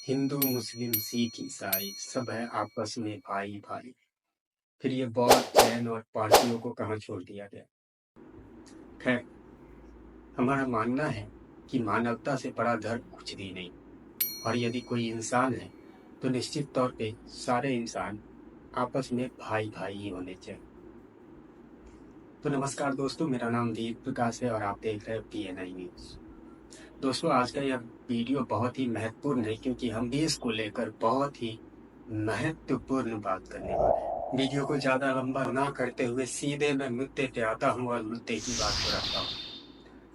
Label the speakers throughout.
Speaker 1: हिंदू मुस्लिम सिख ईसाई सब है आपस में भाई भाई। फिर ये बौद्ध जैन और पारसियों को कहाँ छोड़ दिया गया। खैर, हमारा मानना है कि मानवता से बड़ा धर्म कुछ भी नहीं, और यदि कोई इंसान है तो निश्चित तौर पे सारे इंसान आपस में भाई भाई ही होने चाहिए। तो नमस्कार दोस्तों, मेरा नाम दीप प्रकाश है और आप देख रहे हैं PNI न्यूज। दोस्तों, आज का यह वीडियो बहुत ही महत्वपूर्ण है क्योंकि हम भी इसको लेकर बहुत ही महत्वपूर्ण बात करने वाले हैं। वीडियो को ज्यादा लंबा ना करते हुए सीधे मैं मुद्दे पे आता हूँ और मुद्दे की बात को रखता हूँ।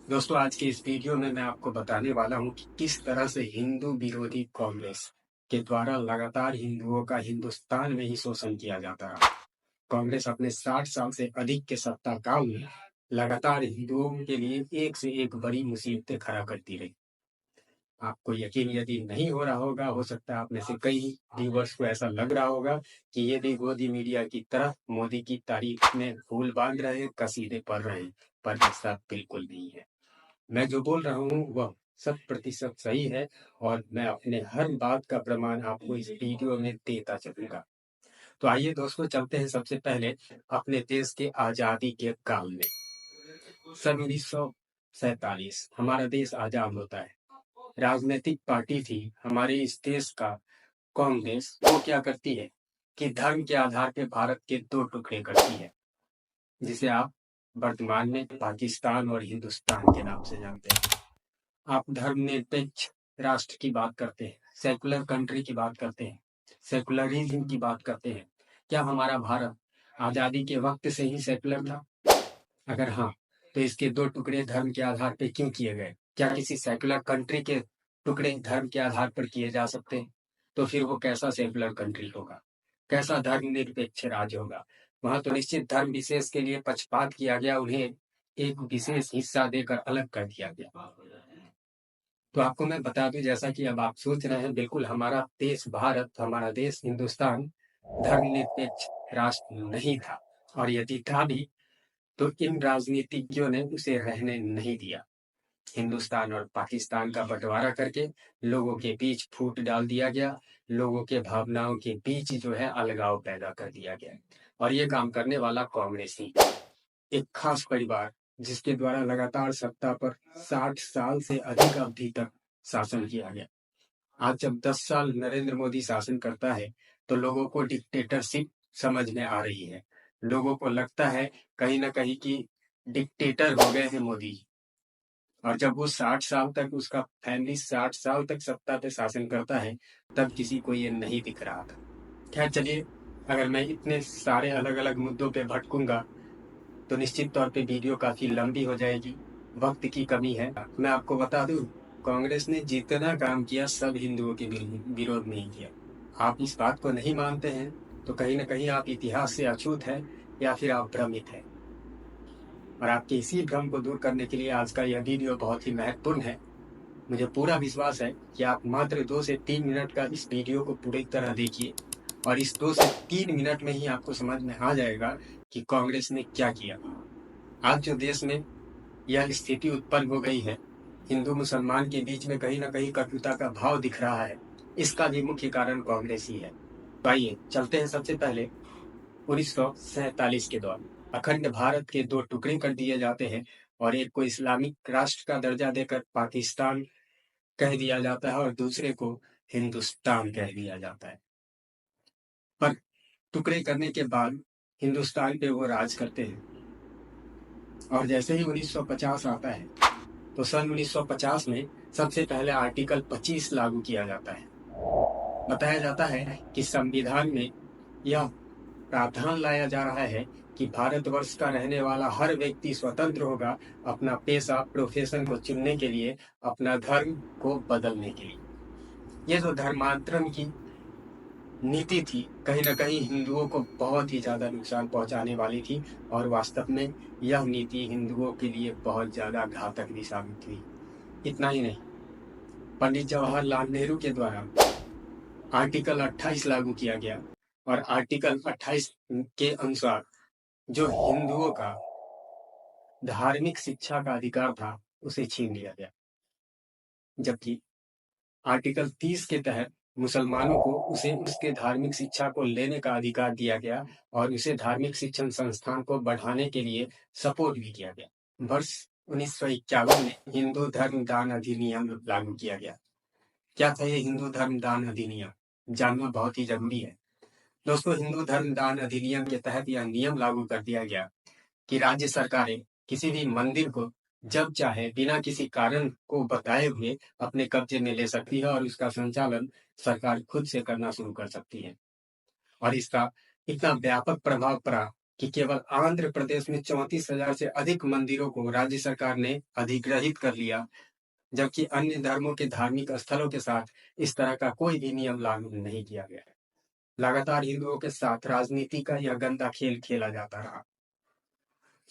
Speaker 1: दोस्तों, आज की इस वीडियो में मैं आपको बताने वाला हूँ कि किस तरह से हिंदू विरोधी कांग्रेस के द्वारा लगातार हिंदुओं का हिंदुस्तान में ही शोषण किया जाता रहा। कांग्रेस अपने 60 साल से अधिक के सत्ता काल में लगातार हिंदुओं के लिए एक से एक बड़ी मुसीबतें खड़ा करती रही। आपको यकीन यदि नहीं हो रहा होगा, हो सकता है आप में से कई व्यूवर्स को ऐसा लग रहा होगा कि ये भी मोदी मीडिया की तरह मोदी की तारीफ में फूल बांध रहे हैं, कसीदे पढ़ रहे हैं, पर ऐसा बिल्कुल नहीं है। मैं जो बोल रहा हूँ वह 100% सही है और मैं अपने हर बात का प्रमाण आपको इस वीडियो में देता चलूंगा। तो आइए दोस्तों, चलते हैं सबसे पहले अपने देश के आजादी के काल में। सन 1947 हमारा देश आजाद होता है। राजनीतिक पार्टी थी हमारे इस देश का कांग्रेस। वो क्या करती है कि धर्म के आधार पर भारत के 2 टुकड़े करती है, जिसे आप वर्तमान में पाकिस्तान और हिंदुस्तान के नाम से जानते हैं। आप धर्मनिरपेक्ष राष्ट्र की बात करते हैं, सेकुलर कंट्री की बात करते हैं, सेकुलरिज्म की बात करते हैं। क्या हमारा भारत आजादी के वक्त से ही सेकुलर था? अगर हाँ, तो इसके 2 टुकड़े धर्म के आधार पर क्यों किए गए? क्या किसी सेकुलर कंट्री के टुकड़े धर्म के आधार पर किए जा सकते हैं? तो फिर वो कैसा सेकुलर कंट्री होगा, कैसा धर्मनिरपेक्ष राज्य होगा? वहां तो निश्चित धर्म विशेष के लिए पक्षपात किया गया, उन्हें एक विशेष हिस्सा देकर अलग कर दिया गया। तो आपको मैं बता दूं, जैसा कि अब आप सोच रहे हैं, बिल्कुल हमारा देश भारत, हमारा देश हिंदुस्तान धर्मनिरपेक्ष राष्ट्र नहीं था, और यदि था भी तो इन राजनीतिज्ञों ने उसे रहने नहीं दिया। हिंदुस्तान और पाकिस्तान का बंटवारा करके लोगों के बीच फूट डाल दिया गया, लोगों के भावनाओं के बीच जो है अलगाव पैदा कर दिया गया। और ये काम करने वाला कांग्रेस ही, एक खास परिवार जिसके द्वारा लगातार सत्ता पर 60 साल से अधिक अवधि तक शासन किया गया। आज जब 10 साल नरेंद्र मोदी शासन करता है तो लोगों को डिक्टेटरशिप समझ में आ रही है। लोगों को लगता है कहीं ना कहीं कि डिक्टेटर हो गए हैं मोदी जी। और जब वो 60 साल तक, उसका फैमिली 60 साल तक सत्ता पे शासन करता है, तब किसी को ये नहीं दिख रहा था। खैर चलिए, अगर मैं इतने सारे अलग अलग मुद्दों पे भटकूंगा तो निश्चित तौर पे वीडियो काफी लंबी हो जाएगी, वक्त की कमी है। मैं आपको बता दूं, कांग्रेस ने जितना काम किया सब हिंदुओं के विरोध में ही किया। आप इस बात को नहीं मानते हैं तो कहीं ना कहीं आप इतिहास से अछूत हैं या फिर आप भ्रमित हैं। और आपके इसी भ्रम को दूर करने के लिए आज का यह वीडियो बहुत ही महत्वपूर्ण है। मुझे पूरा विश्वास है कि आप मात्र 2 से 3 मिनट का इस वीडियो को पूरी तरह देखिए और इस 2 से 3 मिनट में ही आपको समझ में आ जाएगा कि कांग्रेस ने क्या किया। आज जो देश में यह स्थिति उत्पन्न हो गई है, हिंदू मुसलमान के बीच में कहीं ना कहीं कटुता का भाव दिख रहा है, इसका भी मुख्य कारण कांग्रेस ही है। तो आइए चलते हैं सबसे पहले 1947 के दौर। अखंड भारत के 2 टुकड़े कर दिए जाते हैं और एक को इस्लामिक राष्ट्र का दर्जा देकर पाकिस्तान कह दिया जाता है और दूसरे को हिंदुस्तान कह दिया जाता है। पर टुकड़े करने के बाद हिंदुस्तान पे वो राज करते हैं। और जैसे ही 1950 आता है तो सन 1950 में सबसे पहले आर्टिकल 25 लागू किया जाता है। बताया जाता है कि संविधान में यह प्रावधान लाया जा रहा है कि भारतवर्ष का रहने वाला हर व्यक्ति स्वतंत्र होगा अपना पेशा, प्रोफेशन को चुनने के लिए, अपना धर्म को बदलने के लिए। यह जो धर्मांतरण की नीति थी, कहीं ना कहीं हिंदुओं को बहुत ही ज्यादा नुकसान पहुंचाने वाली थी, और वास्तव में यह नीति हिंदुओं के लिए बहुत ज्यादा घातक भी साबित हुई। इतना ही नहीं, पंडित जवाहरलाल नेहरू के द्वारा आर्टिकल 28 लागू किया गया और आर्टिकल 28 के अनुसार जो हिंदुओं का धार्मिक शिक्षा का अधिकार था उसे छीन लिया गया। जबकि आर्टिकल 30 के तहत मुसलमानों को उसे उसके धार्मिक शिक्षा को लेने का अधिकार दिया गया और उसे धार्मिक शिक्षण संस्थान को बढ़ाने के लिए सपोर्ट भी किया गया। वर्ष 1951 में हिंदू धर्म दान अधिनियम लागू किया गया। क्या था ये हिंदू धर्म दान अधिनियम? जानना बहुत ही जरूरी है दोस्तों। हिंदू धर्म दान अधिनियम के तहत यह नियम लागू कर दिया गया कि राज्य सरकारें किसी भी मंदिर को जब चाहे बिना किसी कारण को बताए हुए अपने कब्जे में ले सकती है और उसका संचालन सरकार खुद से करना शुरू कर सकती है। और इसका इतना व्यापक प्रभाव पड़ा कि केवल आंध्र प्रदेश में 34,000 से अधिक मंदिरों को राज्य सरकार ने अधिग्रहित कर लिया, जबकि अन्य धर्मों के धार्मिक स्थलों के साथ इस तरह का कोई भी नियम लागू नहीं किया गया। लगातार हिंदुओं के साथ राजनीति का यह गंदा खेल खेला जाता रहा।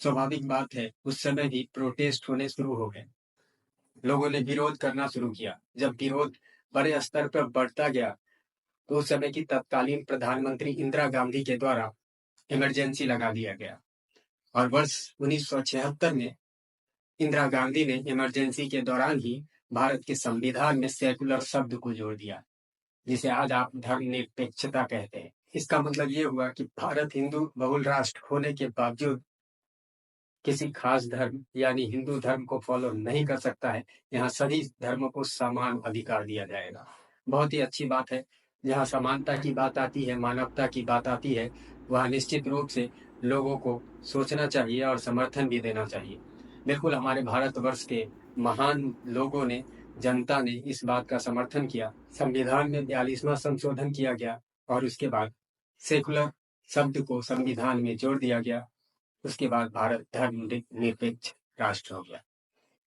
Speaker 1: स्वाभाविक बात है, उस समय भी प्रोटेस्ट होने शुरू हो गए, लोगों ने विरोध करना शुरू किया। जब विरोध बड़े स्तर पर बढ़ता गया तो उस समय की तत्कालीन प्रधानमंत्री इंदिरा गांधी के द्वारा इमरजेंसी लगा दिया गया और वर्ष 1976 में इंदिरा गांधी ने इमरजेंसी के दौरान ही भारत के संविधान में सेकुलर शब्द को जोड़ दिया, जिसे आज आप धर्मनिरपेक्षता कहते हैं। इसका मतलब ये हुआ कि भारत हिंदू बहुल राष्ट्र होने के बावजूद किसी खास धर्म यानी हिंदू धर्म को फॉलो नहीं कर सकता है। यहाँ सभी धर्मों को समान अधिकार दिया जाएगा। बहुत ही अच्छी बात है। जहाँ समानता की बात आती है, मानवता की बात आती है, वह निश्चित रूप से लोगों को सोचना चाहिए और समर्थन भी देना चाहिए। बिल्कुल हमारे भारतवर्ष के महान लोगों ने, जनता ने इस बात का समर्थन किया। संविधान में 42वां संशोधन किया गया और उसके बाद सेकुलर शब्द को संविधान में जोड़ दिया गया। उसके बाद भारत धर्मनिरपेक्ष राष्ट्र हो गया।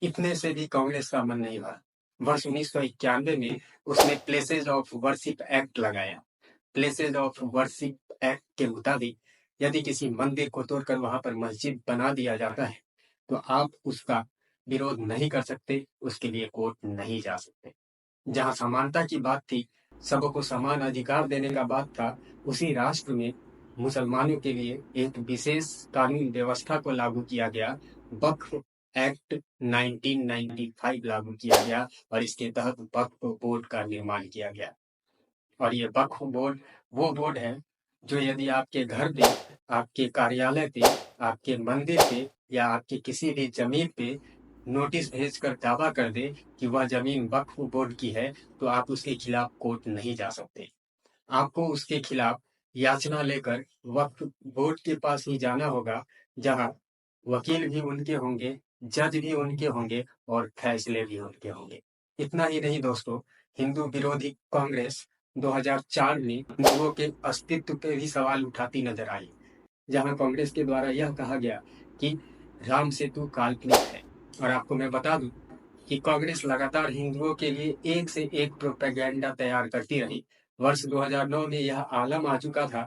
Speaker 1: इतने से भी कांग्रेस का मन नहीं भरा। वर्ष 1991 में उसने प्लेसेज ऑफ वर्शिप एक्ट लगाया। प्लेसेज ऑफ वर्शिप एक्ट के मुताबिक यदि किसी मंदिर को तोड़कर वहां पर मस्जिद बना दिया जाता है तो आप उसका विरोध नहीं कर सकते, उसके लिए कोर्ट नहीं जा सकते। जहां समानता की बात थी, सबको समान अधिकार देने का बात था, उसी राष्ट्र में मुसलमानों के लिए एक विशेष कानून व्यवस्था को लागू किया गया। वक्फ एक्ट 1995 लागू किया गया और इसके तहत वक्फ बोर्ड का निर्माण किया गया। और ये वक्फ बोर्ड वो बोर्ड है जो यदि आपके घर पे, आपके कार्यालय पे, आपके मंदिर पे या आपके किसी भी जमीन पे नोटिस भेजकर दावा कर दे कि वह जमीन वक्फ बोर्ड की है तो आप उसके खिलाफ कोर्ट नहीं जा सकते। आपको उसके खिलाफ याचना लेकर वक्फ बोर्ड के पास ही जाना होगा, जहां वकील भी उनके होंगे, जज भी उनके होंगे और फैसले भी उनके होंगे। इतना ही नहीं दोस्तों, हिंदू विरोधी कांग्रेस 2004 में हिंदुओं के अस्तित्व पे भी सवाल उठाती नजर आई, जहां कांग्रेस के द्वारा यह कहा गया कि राम सेतु काल्पनिक है। और आपको मैं बता दूं कि कांग्रेस लगातार हिंदुओं के लिए एक से एक प्रोपेगेंडा तैयार करती रही। वर्ष 2009 में यह आलम आ चुका था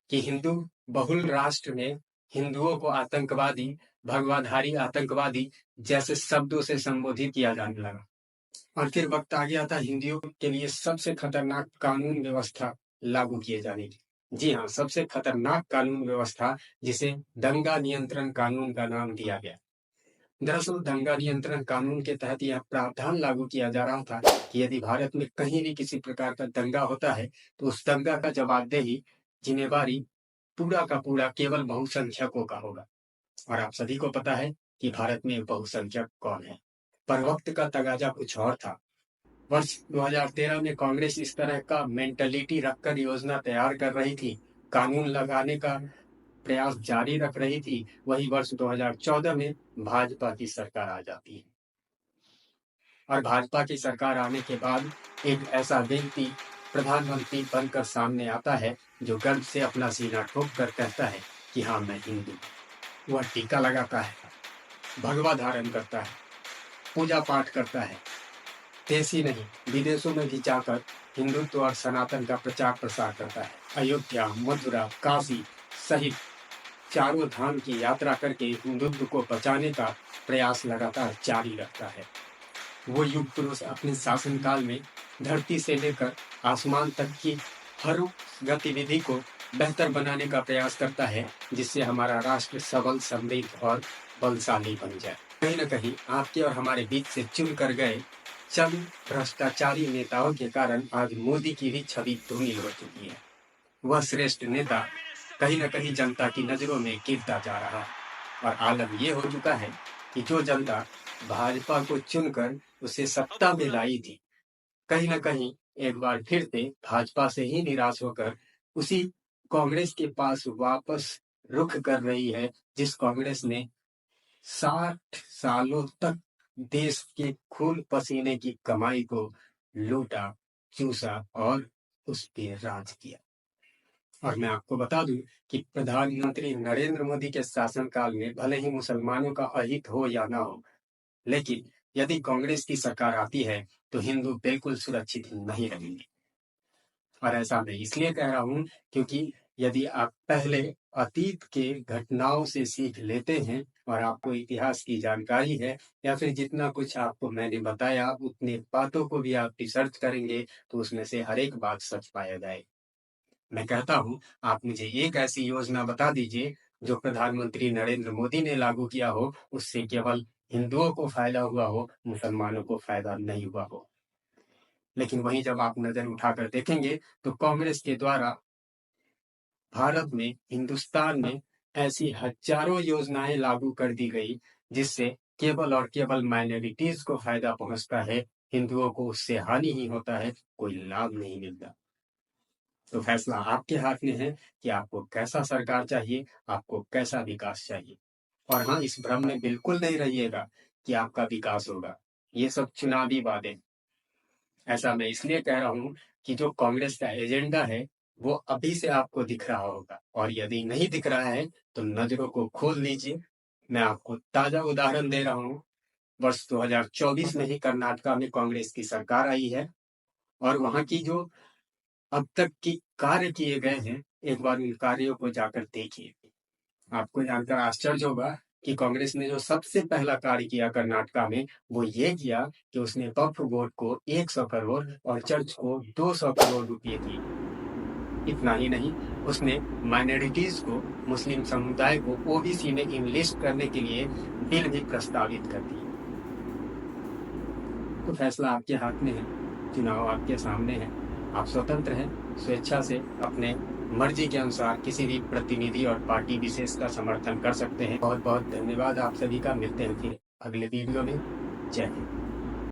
Speaker 1: कि हिंदू बहुल राष्ट्र में हिंदुओं को आतंकवादी, भगवाधारी आतंकवादी जैसे शब्दों से संबोधित किया जाने लगा। और फिर वक्त आ गया था हिंदुओं के लिए सबसे खतरनाक कानून व्यवस्था लागू किए जाने की। जी हाँ, सबसे खतरनाक कानून व्यवस्था, जिसे दंगा नियंत्रण कानून का नाम दिया गया। दरअसल दंगा नियंत्रण कानून के तहत यह प्रावधान लागू किया जा रहा था कि यदि भारत में कहीं भी किसी प्रकार का दंगा होता है तो उस दंगा का जवाबदेही, जिम्मेवारी पूरा का पूरा केवल बहुसंख्यकों का होगा। और आप सभी को पता है कि भारत में बहुसंख्यक कौन है। पर वक्त का तगाजा कुछ और था। वर्ष 2013 में कांग्रेस इस तरह का मेंटलिटी रखकर योजना तैयार कर रही थी, कानून लगाने का प्रयास जारी रख रही थी। वही वर्ष 2014 में भाजपा की सरकार आ जाती है और भाजपा की सरकार आने के बाद एक ऐसा व्यक्ति प्रधानमंत्री बनकर सामने आता है जो गर्व से अपना सीना ठोक कर कहता है कि हाँ, मैं हिंदू। वह टीका लगाता है, भगवा धारण करता है, पूजा पाठ करता है। देश ही नहीं, विदेशों में भी जाकर हिंदुत्व और सनातन का प्रचार प्रसार करता है। अयोध्या, मथुरा, काशी सहित चारों धाम की यात्रा करके हिंदुत्व को बचाने का प्रयास लगातार जारी रखता है। वो युग पुरुष अपने शासनकाल में धरती से लेकर आसमान तक की हर गतिविधि को बेहतर बनाने का प्रयास करता है, जिससे हमारा राष्ट्र सबल, समृद्ध और बलशाली बन जाए। कहीं न कहीं आपके और हमारे बीच से चुन कर गए चंद भ्रष्टाचारी नेताओं के कारण आज मोदी की भी छवि धूमिल हो चुकी है। वह श्रेष्ठ नेता कहीं न कहीं जनता की नजरों में गिरता जा रहा है और आलम ये हो चुका है कि जो जनता भाजपा को चुनकर उसे सत्ता में लाई थी, कहीं न कहीं एक बार फिर से भाजपा से ही निराश होकर उसी कांग्रेस के पास वापस रुख कर रही है, जिस कांग्रेस ने 60 सालों तक देश के खून पसीने की कमाई को लूटा, चूसा और उस पे राज किया। और मैं आपको बता दूं कि प्रधानमंत्री नरेंद्र मोदी के शासनकाल में भले ही मुसलमानों का अहित हो या ना हो, लेकिन यदि कांग्रेस की सरकार आती है तो हिंदू बिल्कुल सुरक्षित नहीं रहेंगे। और ऐसा मैं इसलिए कह रहा हूं क्योंकि यदि आप पहले अतीत के घटनाओं से सीख लेते हैं और आपको इतिहास की जानकारी है, या फिर जितना कुछ आपको मैंने बताया उतने बातों को भी आप रिसर्च करेंगे तो उसमें से हर एक बात सच पाया जाए। मैं कहता हूं, आप मुझे एक ऐसी योजना बता दीजिए जो प्रधानमंत्री नरेंद्र मोदी ने लागू किया हो, उससे केवल हिंदुओं को फायदा हुआ हो, मुसलमानों को फायदा नहीं हुआ हो। लेकिन वहीं जब आप नजर उठाकर देखेंगे तो कांग्रेस के द्वारा भारत में, हिंदुस्तान में ऐसी हजारों योजनाएं लागू कर दी गई जिससे केवल और केवल माइनॉरिटीज को फायदा पहुंचता है, हिंदुओं को उससे हानि ही होता है, कोई लाभ नहीं मिलता। तो फैसला आपके हाथ में है कि आपको कैसा सरकार चाहिए, आपको कैसा विकास चाहिए। और हाँ, इस भ्रम में बिल्कुल नहीं रहिएगा कि आपका विकास होगा, ये सब चुनावी वादे। ऐसा मैं इसलिए कह रहा हूं कि जो कांग्रेस का एजेंडा है वो अभी से आपको दिख रहा होगा, और यदि नहीं दिख रहा है तो नजरों को खोल लीजिए। मैं आपको ताजा उदाहरण दे रहा हूं। वर्ष 2024 में ही कर्नाटका में कांग्रेस की सरकार आई है और वहां की जो अब तक की कार्य किए गए हैं, एक बार उन कार्यों को जाकर देखिए। आपको जानकर आश्चर्य होगा कि कांग्रेस ने जो सबसे पहला कार्य किया कर्नाटका में, वो ये किया कि उसने वक्फ बोर्ड को 100 करोड़ और चर्च को 200 करोड़ रुपए दिए। इतना ही नहीं, उसने माइनॉरिटीज को, मुस्लिम समुदाय को ओबीसी में इनलिस्ट करने के लिए बिल भी प्रस्तावित कर दिए। तो फैसला आपके हाथ में है, चुनाव आपके सामने है, आप स्वतंत्र हैं, स्वेच्छा से अपने मर्जी के अनुसार किसी भी प्रतिनिधि और पार्टी विशेष का समर्थन कर सकते हैं। बहुत बहुत धन्यवाद आप सभी का। मिलते हैं फिर अगले वीडियो में। जय हिंद।